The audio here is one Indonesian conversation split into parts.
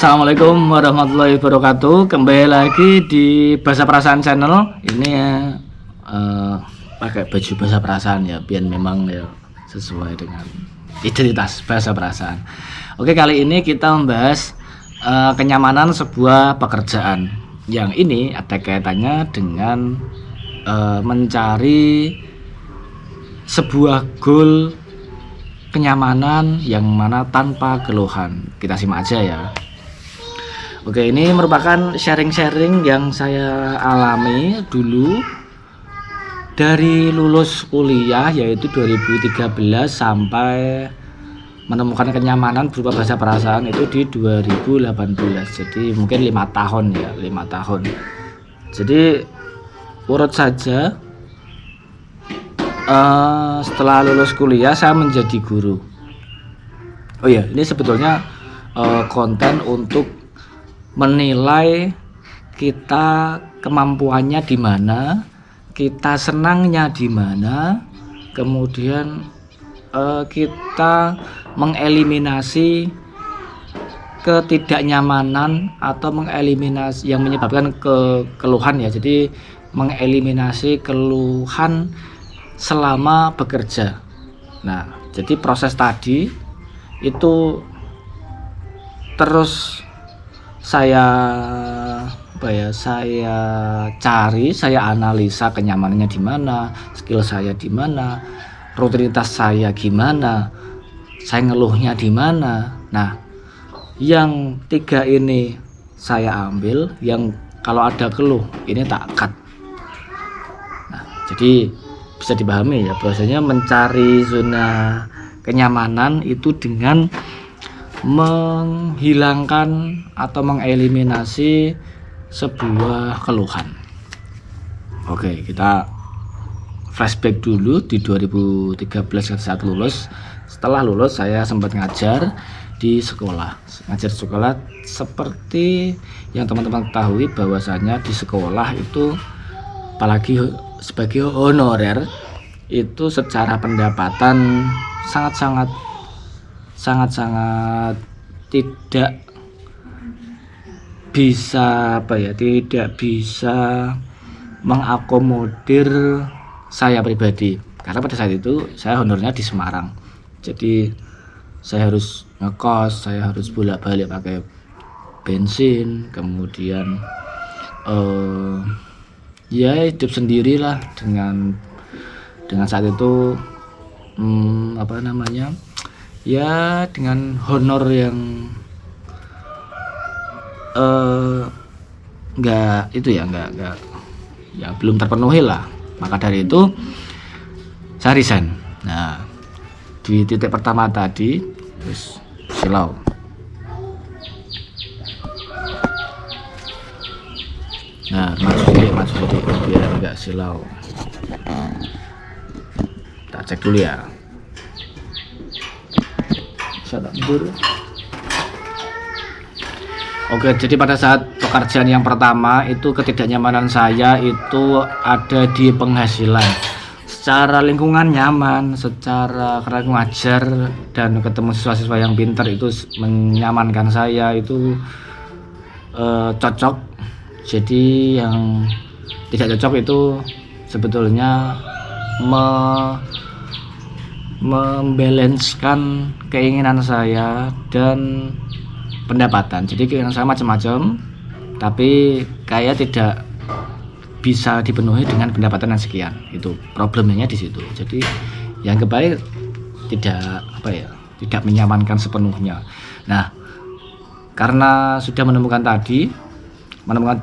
Assalamualaikum warahmatullahi wabarakatuh. Kembali lagi di Bahasa Perasaan Channel. Ini pakai baju bahasa perasaan ya, biar memang ya sesuai dengan identitas bahasa perasaan. Oke, kali ini kita membahas kenyamanan sebuah pekerjaan. Yang ini ada kaitannya dengan mencari sebuah goal kenyamanan yang mana tanpa keluhan. Kita simak aja ya. Oke, ini merupakan sharing-sharing yang saya alami dulu dari lulus kuliah, yaitu 2013 sampai menemukan kenyamanan berupa bahasa perasaan itu di 2018. Jadi mungkin 5 tahun ya, 5 tahun. Jadi urut saja, setelah lulus kuliah saya menjadi guru. Oh ya, ini sebetulnya konten untuk menilai kita kemampuannya di mana, kita senangnya di mana, kemudian kita mengeliminasi ketidaknyamanan atau mengeliminasi yang menyebabkan keluhan ya. Jadi mengeliminasi keluhan selama bekerja. Nah, jadi proses tadi itu terus saya cari, saya analisa kenyamanannya di mana, skill saya di mana, rutinitas saya gimana, saya ngeluhnya di mana. Nah, yang 3 ini saya ambil, yang kalau ada keluh ini tak cut. Nah, jadi bisa dipahami ya, bahwasanya mencari zona kenyamanan itu dengan menghilangkan atau mengeliminasi sebuah keluhan. Oke, kita flashback dulu di 2013 saat lulus. Setelah lulus saya sempat ngajar di sekolah. Ngajar di sekolah seperti yang teman-teman ketahui, bahwasanya di sekolah itu apalagi sebagai honorer itu secara pendapatan sangat-sangat tidak bisa tidak bisa mengakomodir saya pribadi, karena pada saat itu saya honornya di Semarang. Jadi saya harus ngekos, saya harus bolak-balik pakai bensin, kemudian ya hidup sendirilah dengan saat itu ya dengan honor yang enggak belum terpenuhi lah. Maka dari itu saya resign. Nah, di titik pertama tadi terus silau. Nah, maju sedikit biar enggak silau. Kita cek dulu ya. Oke, jadi pada saat pekerjaan yang pertama itu ketidaknyamanan saya itu ada di penghasilan. Secara lingkungan nyaman, secara karena aku ngajar dan ketemu siswa-siswa yang pintar itu menyamankan saya, itu cocok. Jadi yang tidak cocok itu sebetulnya membalanskan keinginan saya dan pendapatan. Jadi keinginan saya macam-macam, tapi kayak tidak bisa dipenuhi dengan pendapatan yang sekian. Itu problemnya di situ. Jadi yang kebaik tidak menyamankan sepenuhnya. Nah, karena sudah menemukan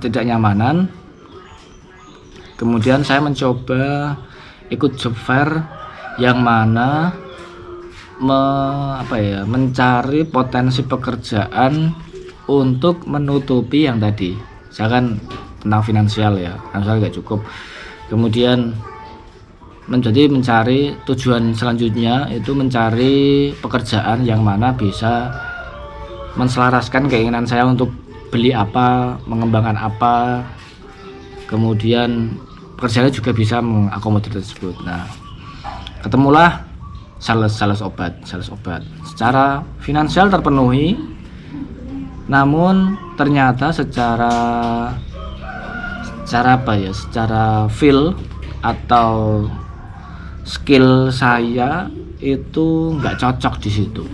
tidak nyamanan, kemudian saya mencoba ikut job fair yang mana mencari potensi pekerjaan untuk menutupi yang tadi. Saya kan tentang finansial ya, finansial nggak cukup. Kemudian mencari tujuan selanjutnya itu mencari pekerjaan yang mana bisa menselaraskan keinginan saya untuk beli apa, mengembangkan apa, kemudian pekerjaannya juga bisa mengakomodir tersebut. Nah, ketemulah sales obat. Secara finansial terpenuhi, Namun ternyata secara feel atau skill saya itu nggak cocok di situ.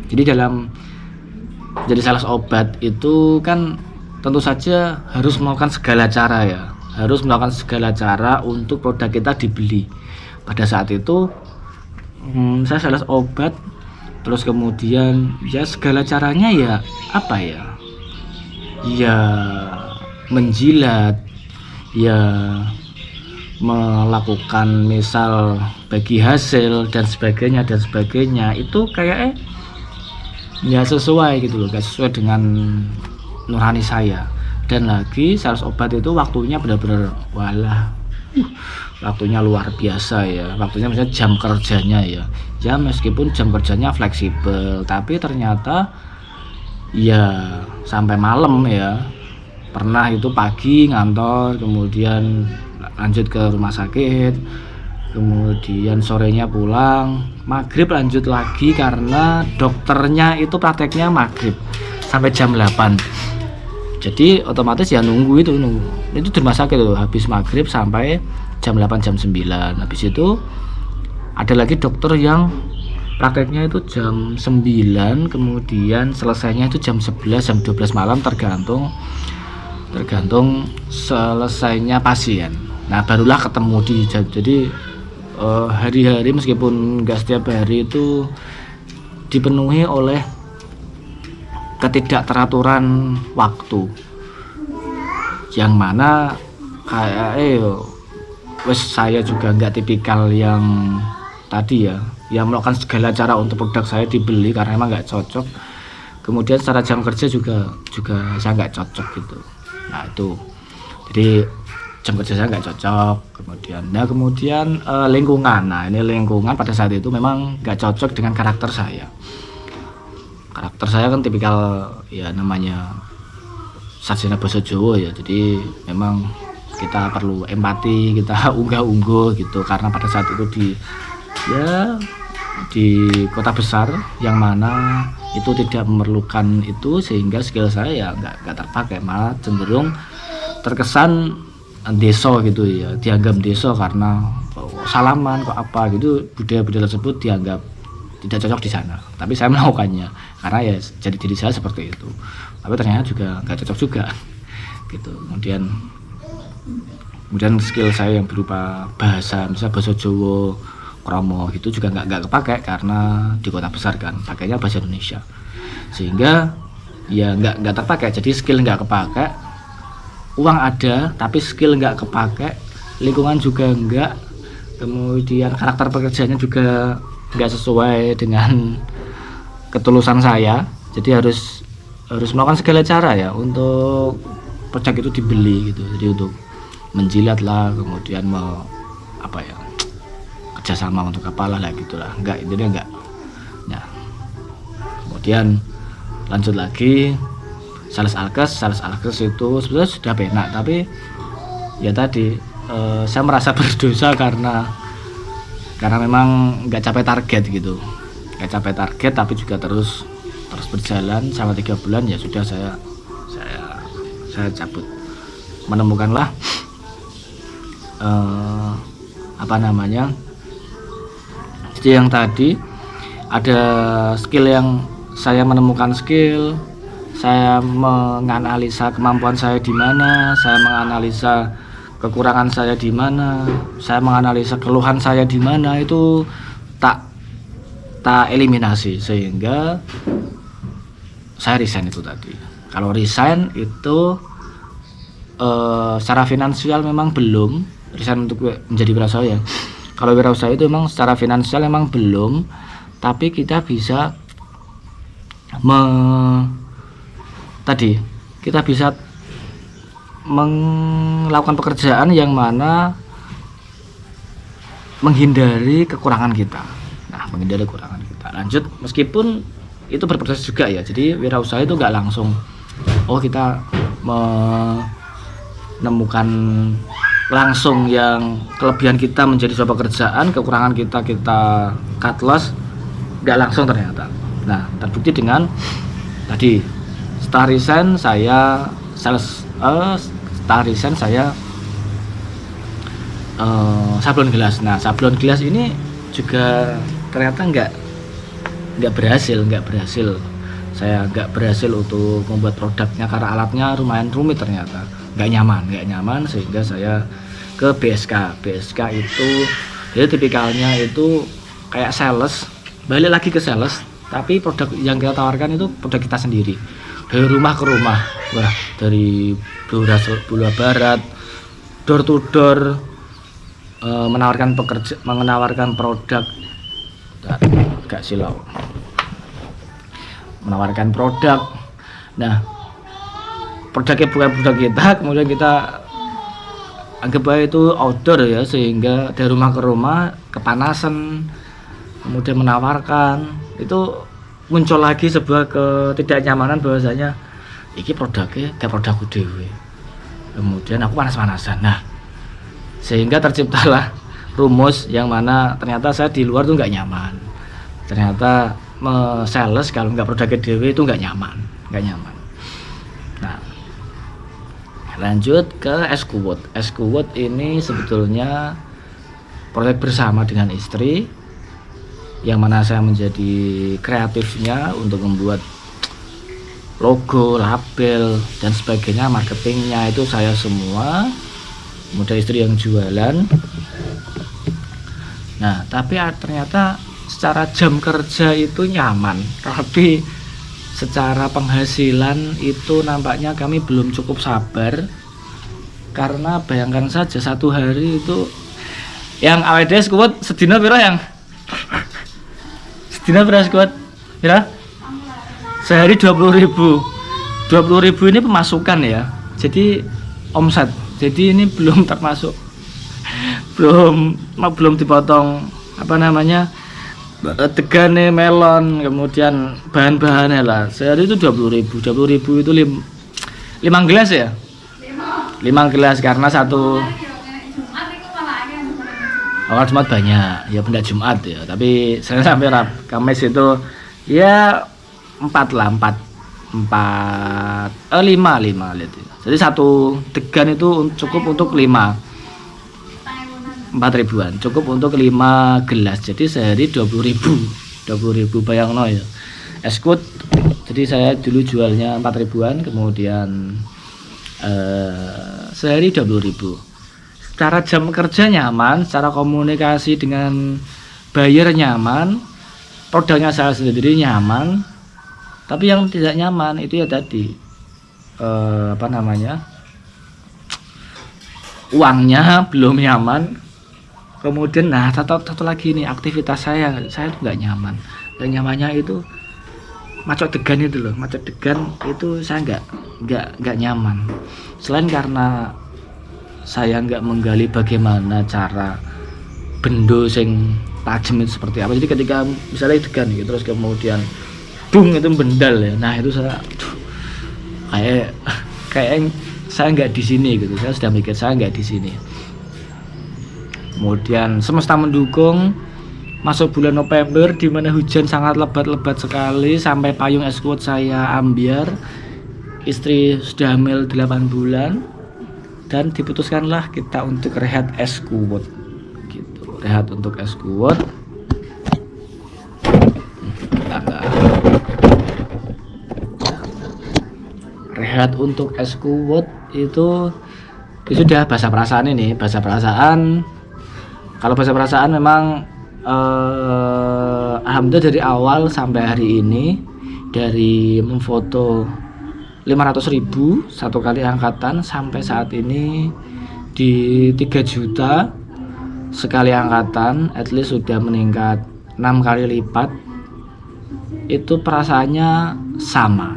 Jadi dalam jadi sales obat itu kan tentu saja harus melakukan segala cara ya, harus melakukan segala cara untuk produk kita dibeli. Pada saat itu saya sales obat, terus kemudian ya segala caranya ya apa ya, ya menjilat, ya melakukan misal bagi hasil dan sebagainya itu kayak nggak sesuai gitu loh, nggak sesuai dengan nurani saya. Dan lagi sales obat itu waktunya benar-benar waktunya luar biasa ya, waktunya misalnya jam kerjanya ya meskipun jam kerjanya fleksibel tapi ternyata ya sampai malam ya. Pernah itu pagi ngantor, kemudian lanjut ke rumah sakit, kemudian sorenya pulang, maghrib lanjut lagi karena dokternya itu prakteknya maghrib sampai jam 8. Jadi otomatis ya nunggu itu di rumah sakit tuh habis maghrib sampai jam 8 jam 9. Habis itu ada lagi dokter yang prakteknya itu jam 9, kemudian selesainya itu jam 11 jam 12 malam tergantung selesainya pasien. Nah barulah ketemu jadi hari-hari meskipun nggak setiap hari itu dipenuhi oleh ketidakteraturan waktu, yang mana kayak saya juga nggak tipikal yang tadi ya, yang melakukan segala cara untuk produk saya dibeli karena emang nggak cocok. Kemudian secara jam kerja juga saya nggak cocok gitu. Nah itu jadi jam kerja saya nggak cocok. Kemudian lingkungan. Nah ini lingkungan pada saat itu memang nggak cocok dengan karakter saya. Karakter saya kan tipikal ya namanya sarjana basa Jawa ya, jadi memang kita perlu empati, kita unggah-ungguh gitu karena pada saat itu di kota besar yang mana itu tidak memerlukan itu, sehingga skill saya ya nggak terpakai, malah cenderung terkesan deso gitu ya, dianggap deso karena salaman kok apa gitu, budaya-budaya tersebut dianggap tidak cocok di sana. Tapi saya melakukannya karena ya jadi diri saya seperti itu, tapi ternyata juga nggak cocok juga gitu. Kemudian skill saya yang berupa bahasa, misalnya bahasa Jawa kromo gitu juga nggak kepakai karena di kota besar kan pakainya bahasa Indonesia, sehingga ya nggak terpakai. Jadi skill nggak kepakai, uang ada tapi skill nggak kepakai, lingkungan juga nggak, kemudian karakter pekerjaannya juga nggak sesuai dengan ketulusan saya. Jadi harus melakukan segala cara ya untuk produk itu dibeli gitu. Jadi untuk menjilat lah, kemudian kerjasama untuk apalah lah gitulah, intinya enggak. Nah kemudian lanjut lagi sales alkes itu sebenarnya sudah enak, tapi ya tadi saya merasa berdosa karena memang nggak capai target gitu, tapi juga terus berjalan selama 3 bulan. Ya sudah saya cabut, menemukanlah jadi yang tadi ada skill, yang saya menemukan skill, saya menganalisa kemampuan saya di mana, saya menganalisa kekurangan saya di mana, saya menganalisa keluhan saya di mana, itu tak eliminasi, sehingga saya resign itu tadi. Kalau resign itu secara finansial memang belum resign untuk menjadi wirausaha ya. Kalau wirausaha itu memang secara finansial memang belum, tapi kita bisa melakukan pekerjaan yang mana menghindari kekurangan kita. Lanjut, meskipun itu berproses juga ya. Jadi wirausaha itu nggak langsung kita menemukan langsung yang kelebihan kita menjadi sebuah pekerjaan, kekurangan kita cut loss, nggak langsung ternyata. Nah terbukti dengan tadi setelah resign saya sales, setelah resign saya sablon gelas. Nah, sablon gelas ini juga ternyata nggak berhasil. Saya nggak berhasil untuk membuat produknya karena alatnya lumayan rumit, ternyata nggak nyaman, sehingga saya ke BSK. BSK itu jadi tipikalnya itu kayak sales, balik lagi ke sales, tapi produk yang kita tawarkan itu produk kita sendiri, dari rumah ke rumah. Wah, dari Blora Barat, door to door, menawarkan produk, agak silau, menawarkan produk. Nah, produknya bukan produk kita, kemudian kita anggap bahwa itu outdoor ya, sehingga dari rumah ke rumah kepanasan, kemudian menawarkan, itu muncul lagi sebuah ketidaknyamanan bahwasanya iki produknya kayak produkku dewe, kemudian aku panas-panasan. Nah, sehingga terciptalah rumus yang mana ternyata saya di luar tuh nggak nyaman, ternyata sales kalau nggak produknya dewe itu nggak nyaman. Nah, lanjut ke Eskuwood. Eskuwood ini sebetulnya proyek bersama dengan istri, yang mana saya menjadi kreatifnya untuk membuat logo, label, dan sebagainya, marketingnya itu saya semua, kemudian istri yang jualan. Nah, tapi ternyata secara jam kerja itu nyaman, tapi secara penghasilan itu nampaknya kami belum cukup sabar, karena bayangkan saja satu hari itu yang AWD kuat sedina pira yang sedina pira kuat pira sehari 20.000 ini pemasukan ya, jadi omset, jadi ini belum termasuk, belum dipotong apa namanya degane, melon, kemudian bahan-bahannya lah. Sehari itu 20.000 itu 5 gelas ya, 5 gelas, karena satu awal Jumat banyak ya, benda Jumat ya, tapi saya sampai Kamis itu ya 5 lihat. Jadi satu degan itu cukup untuk 4.000-an, cukup untuk 5 gelas. Jadi sehari 20.000 bayang no ya. Eskuwood, jadi saya dulu jualnya 4.000-an, kemudian sehari 20.000. Secara jam kerja nyaman, secara komunikasi dengan buyer nyaman, produknya saya sendiri nyaman. Tapi yang tidak nyaman itu ya tadi uangnya belum nyaman. Kemudian nah satu lagi nih, aktivitas saya tuh nggak nyaman. Yang nyamannya itu macet degan itu loh, macet degan itu saya nggak nyaman. Selain karena saya nggak menggali bagaimana cara bendo sing tajam itu seperti apa. Jadi ketika misalnya degan gitu, terus kemudian bung itu bendal ya, nah itu saya kayak saya nggak di sini gitu. Saya sudah mikir saya nggak di sini. Kemudian semesta mendukung, masuk bulan November di mana hujan sangat lebat sekali, sampai payung Eskuwood saya ambiar. Istri sudah hamil 8 bulan dan diputuskanlah kita untuk rehat Eskuwood gitu. Rehat untuk Eskuwood. Rehat untuk Eskuwood itu sudah bahasa perasaan ini, bahasa perasaan. Kalau bahasa perasaan memang alhamdulillah dari awal sampai hari ini, dari memfoto 500.000 satu kali angkatan sampai saat ini di 3 juta sekali angkatan, at least sudah meningkat 6 kali lipat. Itu perasaannya sama,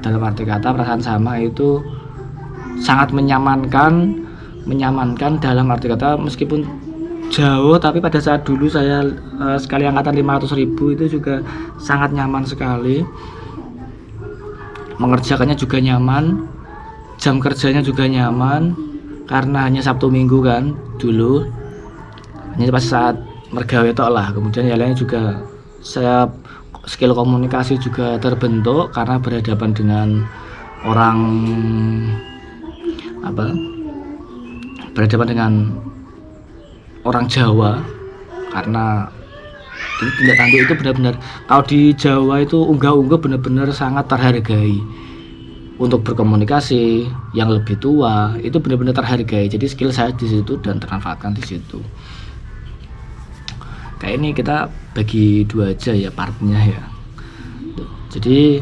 dalam arti kata perasaan sama itu sangat menyamankan dalam arti kata meskipun jauh, tapi pada saat dulu saya sekali angkatan 500.000 itu juga sangat nyaman sekali. Mengerjakannya juga nyaman, jam kerjanya juga nyaman, karena hanya Sabtu Minggu kan dulu, hanya pas saat mergawe tok lah. Kemudian yang lainnya juga saya skill komunikasi juga terbentuk karena berhadapan dengan orang berhadapan dengan orang Jawa, karena jadi tindak tanduk itu benar-benar, kalau di Jawa itu unggah-ungguh benar-benar sangat terhargai. Untuk berkomunikasi yang lebih tua itu benar-benar terhargai. Jadi skill saya di situ dan termanfaatkan di situ. Kayak ini kita bagi dua aja ya partnya ya. Jadi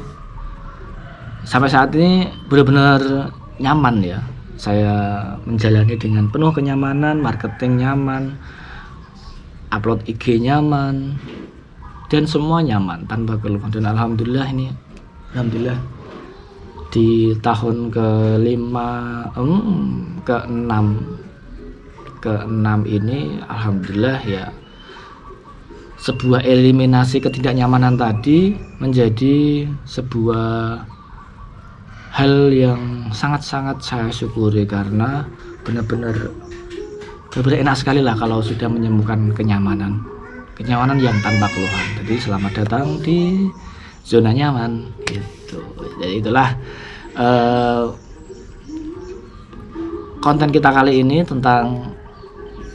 sampai saat ini benar-benar nyaman ya. Saya menjalani dengan penuh kenyamanan, marketing nyaman, upload IG nyaman, dan semua nyaman tanpa keluhan. Dan alhamdulillah ini, alhamdulillah di tahun ke-6 ini alhamdulillah ya, sebuah eliminasi ketidaknyamanan tadi menjadi sebuah hal yang sangat-sangat saya syukuri, karena benar-benar enak sekali lah kalau sudah menemukan kenyamanan yang tanpa keluhan. Jadi selamat datang di zona nyaman gitu. Jadi itulah konten kita kali ini tentang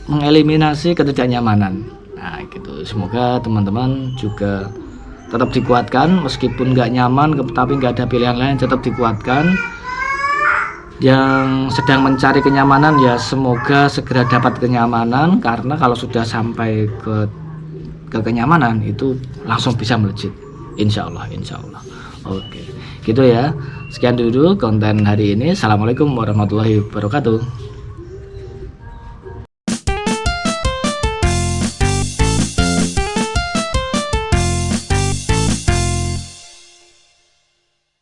mengeliminasi ketidaknyamanan. Nah gitu, semoga teman-teman juga tetap dikuatkan meskipun nggak nyaman tapi nggak ada pilihan lain, tetap dikuatkan. Yang sedang mencari kenyamanan ya semoga segera dapat kenyamanan, karena kalau sudah sampai ke kenyamanan itu langsung bisa melejit, insya Allah. Oke gitu ya, sekian dulu konten hari ini. Assalamualaikum warahmatullahi wabarakatuh.